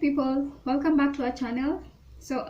people, welcome back to our channel. So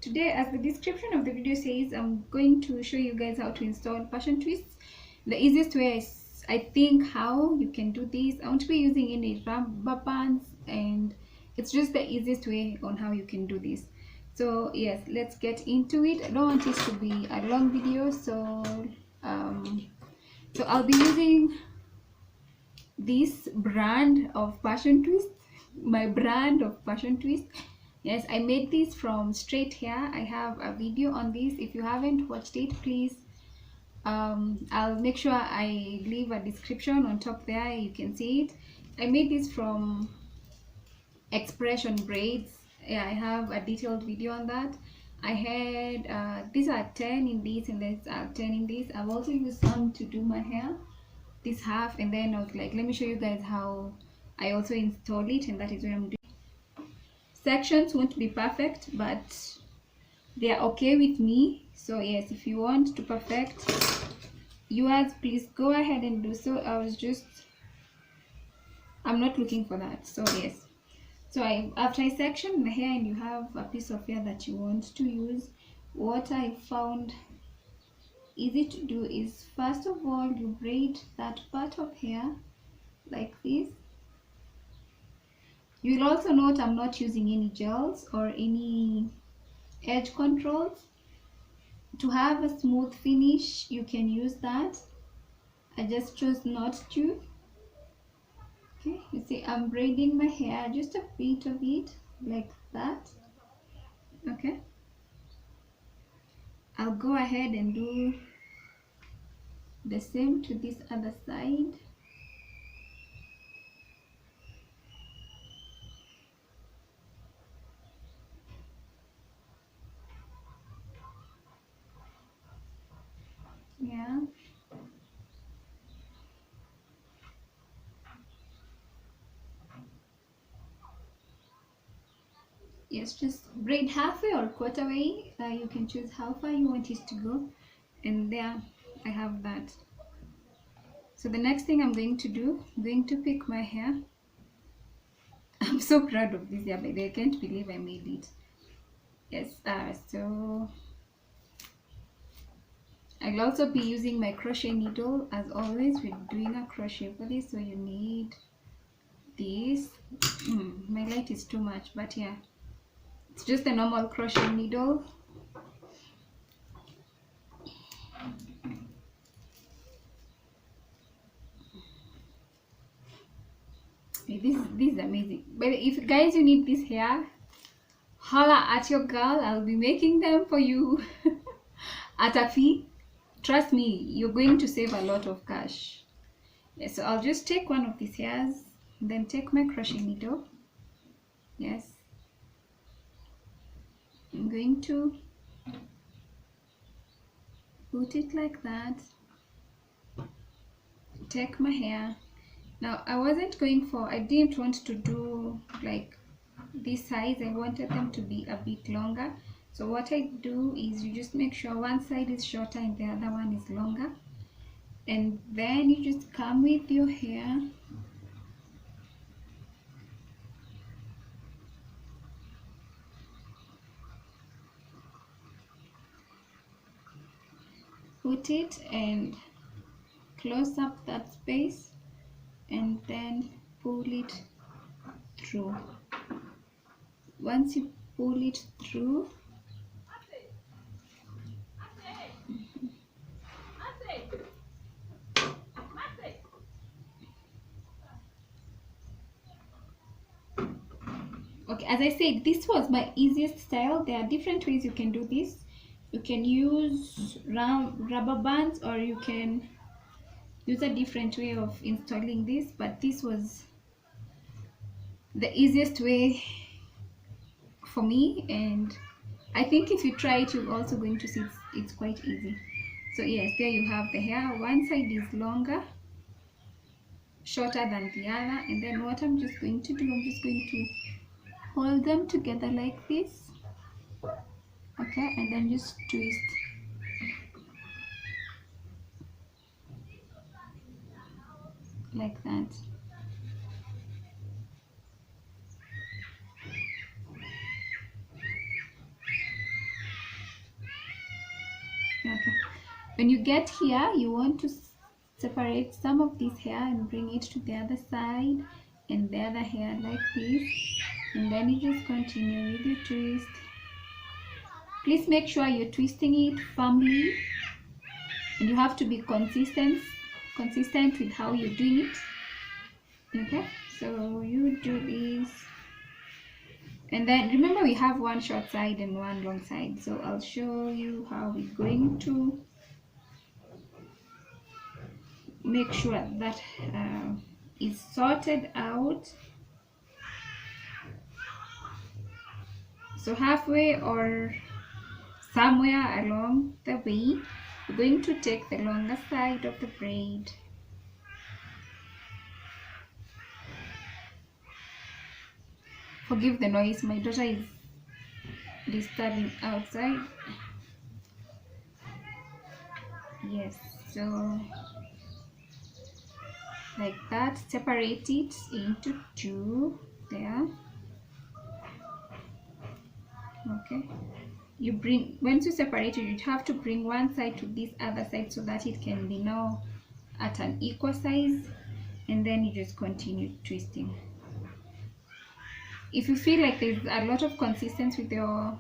today, as the description of the video says, I'm going to show you guys how to install passion twists. The easiest way is, I think, how you can do this. I won't be using any rubber bands, and it's just the easiest way on how you can do this. So yes, let's get into it. I don't want this to be a long video, so I'll be using this brand of passion twist, my brand of passion twist. Yes, I made this from straight hair. I have a video on this. If you haven't watched it, please, I'll make sure I leave a description on top there. You can see it. I made this from expression braids. Yeah, I have a detailed video on that. I had these are 10 in this and these are 10 in this. I've also used some to do my hair, this half, and then I was like, let me show you guys how I also install it, and that is what I'm doing. Sections won't be perfect, but they are okay with me. So yes, if you want to perfect yours, please go ahead and do so. I'm not looking for that. So yes, so after I section the hair and you have a piece of hair that you want to use, what I found easy to do is, first of all, you braid that part of hair like this. You will also note I'm not using any gels or any edge controls. To have a smooth finish, you can use that. I just chose not to. Okay, you see I'm braiding my hair, just a bit of it like that. Okay, I'll go ahead and do the same to this other side. Yeah, yes, just braid halfway or quarter way. You can choose how far you want it to go, and there I have that. So the next thing I'm going to do, I'm going to pick my hair. I'm so proud of this hair, but I can't believe I made it. Yes, so I'll also be using my crochet needle. As always, we're doing a crochet for this, so you need this. My light is too much, but yeah, it's just a normal crochet needle. This is amazing. But if guys, you need this hair, holla at your girl. I'll be making them for you at a fee. Trust me, you're going to save a lot of cash. Yes, so I'll just take one of these hairs, then take my crochet needle. Yes, I'm going to put it like that. Take my hair. Now I didn't want to do like this size. I wanted them to be a bit longer. So what I do is, you just make sure one side is shorter and the other one is longer, and then you just come with your hair, put it and close up that space, and then pull it through. Once you pull it through, okay, as I said, this was my easiest style. There are different ways you can do this. You can use rubber bands, or you can use a different way of installing this, but this was the easiest way for me, and I think if you try it, you're also going to see it's quite easy. So yes, there you have the hair. One side is longer, shorter than the other, and then what I'm just going to do, I'm just going to hold them together like this. Okay, and then just twist. Like that. When you get here, you want to separate some of this hair and bring it to the other side and the other hair like this, and then you just continue with your twist. Please make sure you're twisting it firmly, and you have to be consistent with how you're doing it. Okay, so you do this, and then remember we have one short side and one long side, so I'll show you how we're going to make sure that is sorted out. So halfway or somewhere along the way, we're going to take the longer side of the braid. Forgive the noise, my daughter is disturbing outside. Yes, so like that, separate it into two there. Okay, you bring, once you separate it, you have to bring one side to this other side so that it can be now at an equal size, and then you just continue twisting. If you feel like there's a lot of consistency with your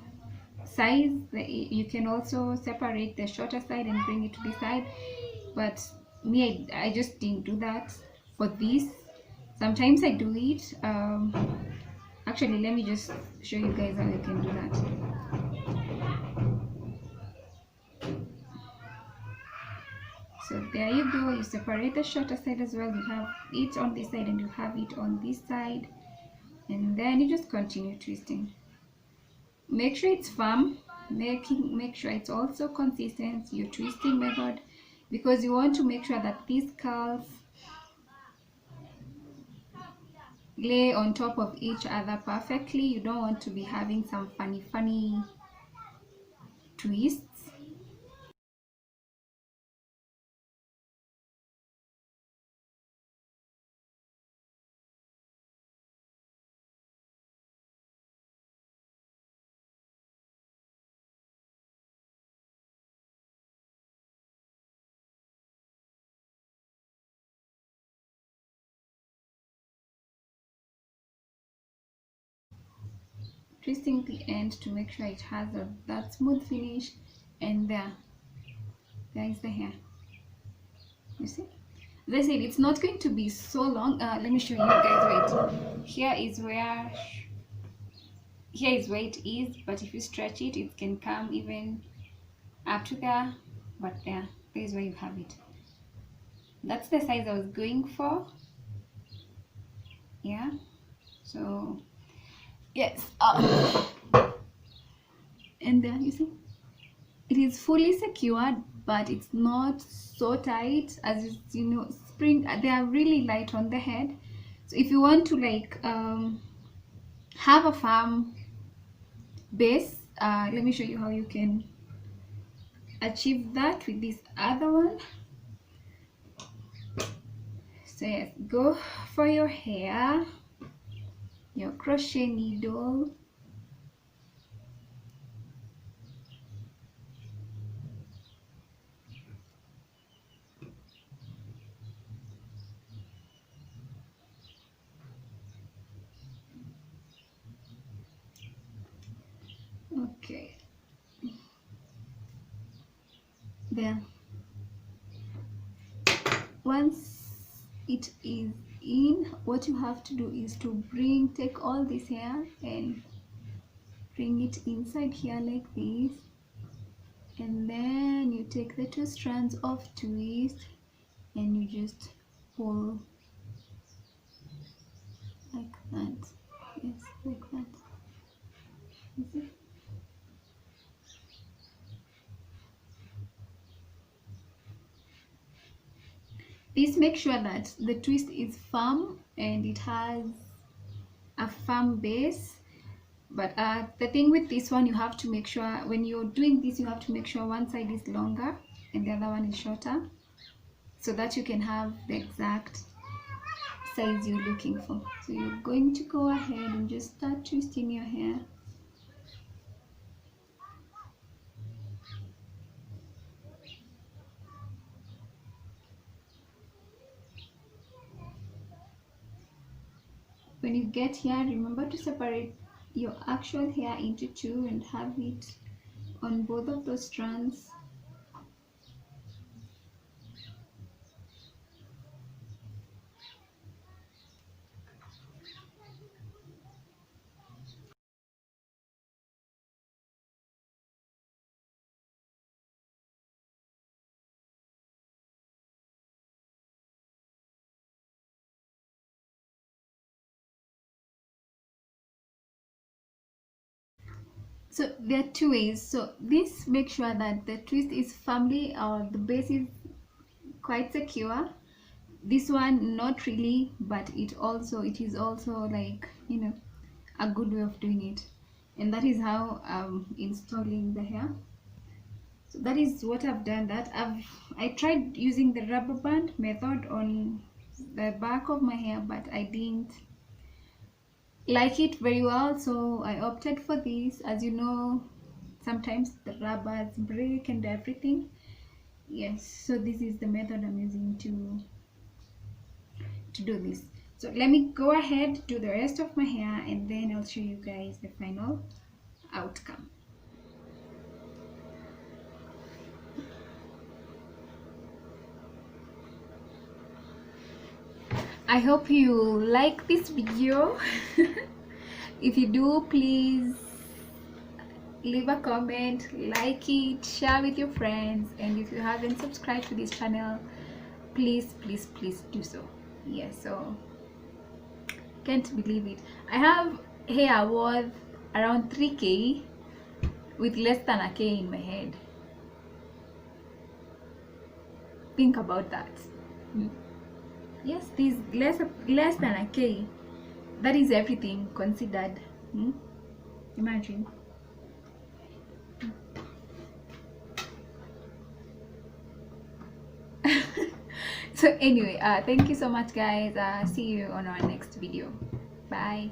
size, you can also separate the shorter side and bring it to this side, but me, I just didn't do that for this. Sometimes I do it. Actually, let me just show you guys how you can do that. So there you go, you separate the shorter side as well. You have it on this side and you have it on this side, and then you just continue twisting. Make sure it's firm, make sure it's also consistent, your twisting method, because you want to make sure that these curls lay on top of each other perfectly. You don't want to be having some funny twists. Twisting the end to make sure it has that smooth finish, and there is the hair. You see, as I said, it's not going to be so long. Let me show you guys. Wait, here is where it is, but if you stretch it, it can come even up to there, but there is where you have it. That's the size I was going for. Yeah, so yes, and there you see it is fully secured, but it's not so tight. As you know, spring, they are really light on the head, so if you want to like have a firm base, let me show you how you can achieve that with this other one. So yes, go for your hair, your crochet needle, okay, there. Once it is in, what you have to do is to take all this hair and bring it inside here like this, and then you take the two strands of twist and you just pull like that. Yes, like that. You see? Please make sure that the twist is firm and it has a firm base. But the thing with this one, you have to make sure when you're doing this, you have to make sure one side is longer and the other one is shorter, so that you can have the exact size you're looking for. So you're going to go ahead and just start twisting your hair. when you get here, remember to separate your actual hair into two and have it on both of those strands. So there are two ways. So this, make sure that the twist is firmly, or the base is quite secure. This one not really, but it is also, like, you know, a good way of doing it. And that is how I'm installing the hair. So that is what I've done. I tried using the rubber band method on the back of my hair, but I didn't like it very well, so I opted for this. As you know, sometimes the rubbers break and everything. Yes, so this is the method I'm using to do this. So let me go ahead, do the rest of my hair, and then I'll show you guys the final outcome. I hope you like this video. If you do, please leave a comment, like it, share with your friends, and if you haven't subscribed to this channel, please do so. Yes, so can't believe it, I have hair worth around 3k with less than a k in my head. Think about that. Yes, this less than a k, that is everything considered. Imagine. So anyway, thank you so much, guys. See you on our next video. Bye.